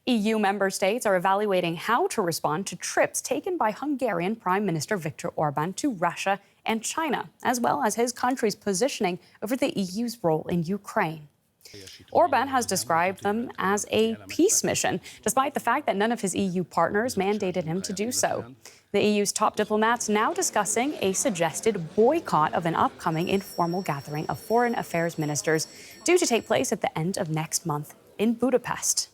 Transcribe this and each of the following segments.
EU member states are evaluating how to respond to trips taken by Hungarian Prime Minister Viktor Orban to Russia and China, as well as his country's positioning over the EU's role in Ukraine. Orban has described them as a peace mission, despite the fact that none of his EU partners mandated him to do so. The EU's top diplomats now discussing a suggested boycott of an upcoming informal gathering of foreign affairs ministers due to take place at the end of next month in Budapest.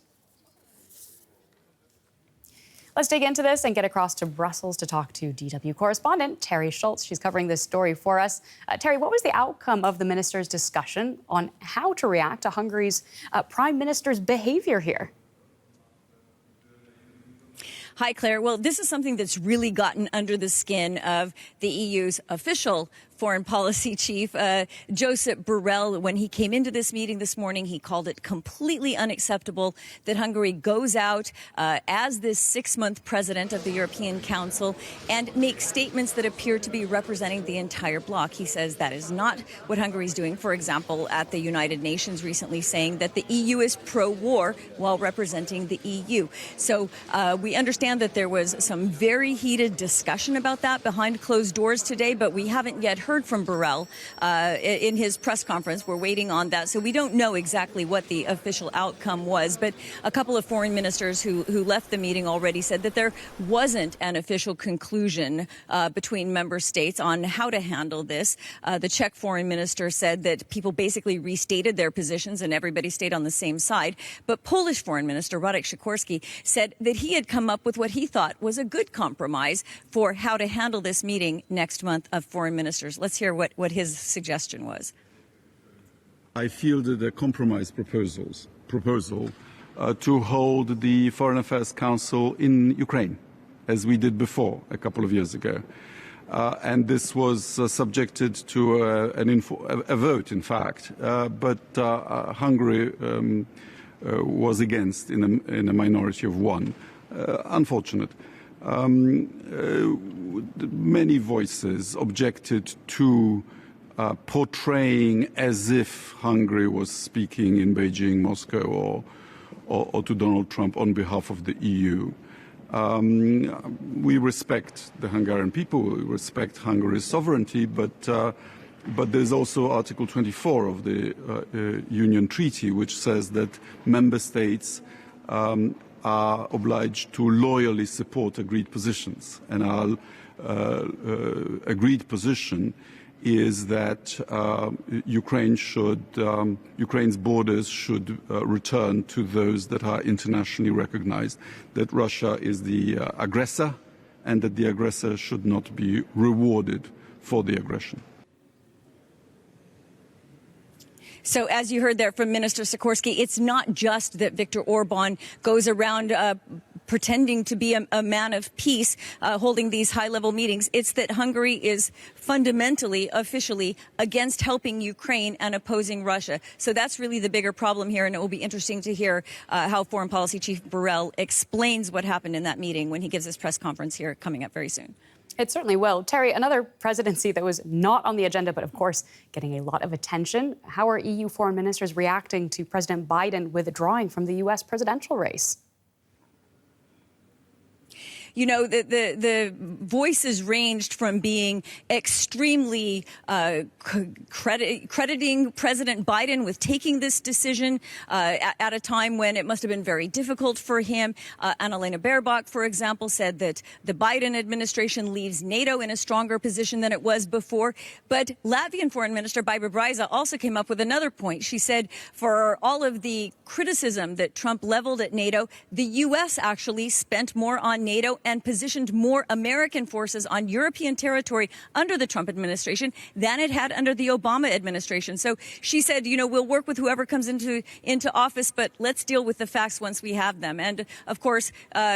Let's dig into this and get across to Brussels to talk to DW correspondent Terry Schultz. She's covering this story for us. Terry, what was the outcome of the ministers' discussion on how to react to Hungary's prime minister's behavior here? Hi, Claire. Well, this is something that's really gotten under the skin of the EU's official foreign policy chief, Josep Borrell. When he came into this meeting this morning, he called it completely unacceptable that Hungary goes out as this 6-month president of the European Council and makes statements that appear to be representing the entire bloc. He says that is not what Hungary's doing. For example, at the United Nations recently saying that the EU is pro-war while representing the EU. So we understand that there was some very heated discussion about that behind closed doors today, but we haven't yet heard from Borrell in his press conference. We're waiting on that. So we don't know exactly what the official outcome was. But a couple of foreign ministers who left the meeting already said that there wasn't an official conclusion between member states on how to handle this. The Czech foreign minister said that people basically restated their positions and everybody stayed on the same side. But Polish foreign minister Radek Sikorski said that he had come up with what he thought was a good compromise for how to handle this meeting next month of foreign ministers. Let's hear what his suggestion was. I fielded a compromise proposal to hold the Foreign Affairs Council in Ukraine, as we did before a couple of years ago. And this was subjected to a vote, in fact. But Hungary was against in a minority of one. Unfortunate. Many voices objected to portraying as if Hungary was speaking in Beijing, Moscow, or to Donald Trump on behalf of the EU. We respect the Hungarian people, we respect Hungary's sovereignty, but there's also Article 24 of the Union Treaty, which says that member states are obliged to loyally support agreed positions. And our agreed position is that Ukraine's borders should return to those that are internationally recognized, that Russia is the aggressor, and that the aggressor should not be rewarded for the aggression. So as you heard there from Minister Sikorski, it's not just that Viktor Orban goes around pretending to be a man of peace, holding these high-level meetings. It's that Hungary is fundamentally, officially, against helping Ukraine and opposing Russia. So that's really the bigger problem here, and it will be interesting to hear how Foreign Policy Chief Borrell explains what happened in that meeting when he gives his press conference here coming up very soon. It certainly will. Terry, another presidency that was not on the agenda, but of course getting a lot of attention. How are EU foreign ministers reacting to President Biden withdrawing from the U.S. presidential race? You know, the voices ranged from being extremely crediting President Biden with taking this decision at a time when it must have been very difficult for him. Annalena Baerbock, for example, said that the Biden administration leaves NATO in a stronger position than it was before. But Latvian Foreign Minister Baiba Braiza also came up with another point. She said for all of the criticism that Trump leveled at NATO, the U.S. actually spent more on NATO and positioned more American forces on European territory under the Trump administration than it had under the Obama administration. So she said, you know, we'll work with whoever comes into office, but let's deal with the facts once we have them. And of course,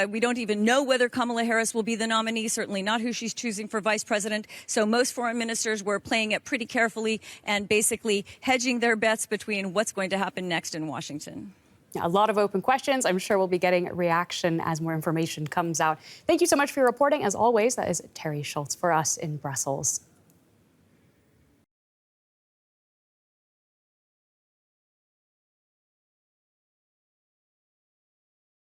we don't even know whether Kamala Harris will be the nominee, certainly not who she's choosing for vice president. So most foreign ministers were playing it pretty carefully and basically hedging their bets between what's going to happen next in Washington. A lot of open questions. I'm sure we'll be getting reaction as more information comes out. Thank you so much for your reporting. As always, that is Terry Schultz for us in Brussels.